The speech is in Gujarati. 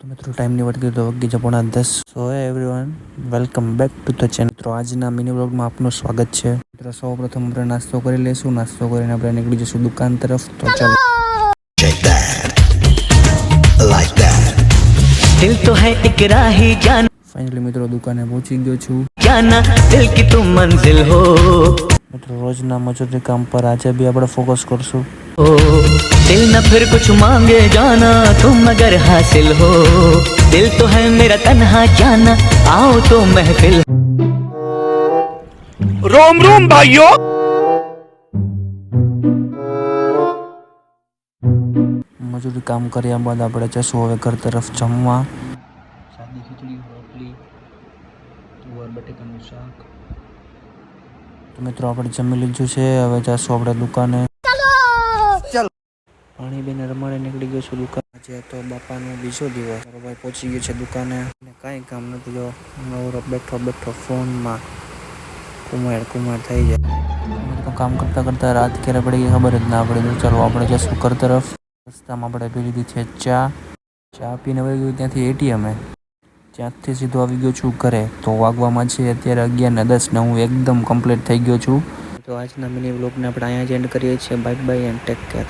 તો મિત્રો ટાઈમની વાત કરીએ તો વાગી છે 9:10. So everyone welcome back to the channel. મિત્રો આજના મિની વ્લોગમાં આપનું સ્વાગત છે. મિત્રો સૌપ્રથમ આપણે નાસ્તો કરી લઈશું. નાસ્તો કરીને આપણે નીકળી જઈશું દુકાન તરફ. તો ચાલો. दिल तो है एक राही जाना ફાઇનલી મિત્રો દુકાને પહોંચી ગયો છું. जाना दिल की तुम मंजिल हो મિત્રો રોજના મજૂરી કામ પર આજે બી આપણે ફોકસ કરશું. दिल न फिर कुछ मांगे जाना तुम अगर हासिल हो दिल तो है मेरा तन्हा जाना आओ तो महफिल रोम रोम भाइयों. મજૂરી કામ કર્યા બાદ આપણે જશું હવે ઘર તરફ જમવા. સાદી ખીચડી, રોટલી, તુવર બટેકાનું શાક. તો મિત્રો આપણે જમી લીધું છે. હવે જશું આપણે દુકાને. પાણી બેને રમાડે નીકળી ગયો છું દુકાન. આજે તો બાપાનો બીજો દિવસ. મારો ભાઈ પહોંચી ગયો છે દુકાને. કાંઈ કામ નથી. જો નવરો બેઠો બેઠો ફોનમાં કુમાર થઈ જાય. તો કામ કરતાં કરતાં રાત ક્યારે પડી ગઈ ખબર જ ના પડી. તો ચાલો આપણે જશું ઘર તરફ. રસ્તામાં આપણે પી લીધી છે ચા પીને આવી ગયું ત્યાંથી એટીએમે. ત્યાંથી સીધો આવી ગયો છું ઘરે. તો વાગવામાં છે અત્યારે 11:10 ને હું એકદમ કમ્પ્લીટ થઈ ગયો છું. તો આજના મિની વ્લોગને આપણે અહીંયા જ એન્ડ કરીએ છીએ. Bye bye and take care.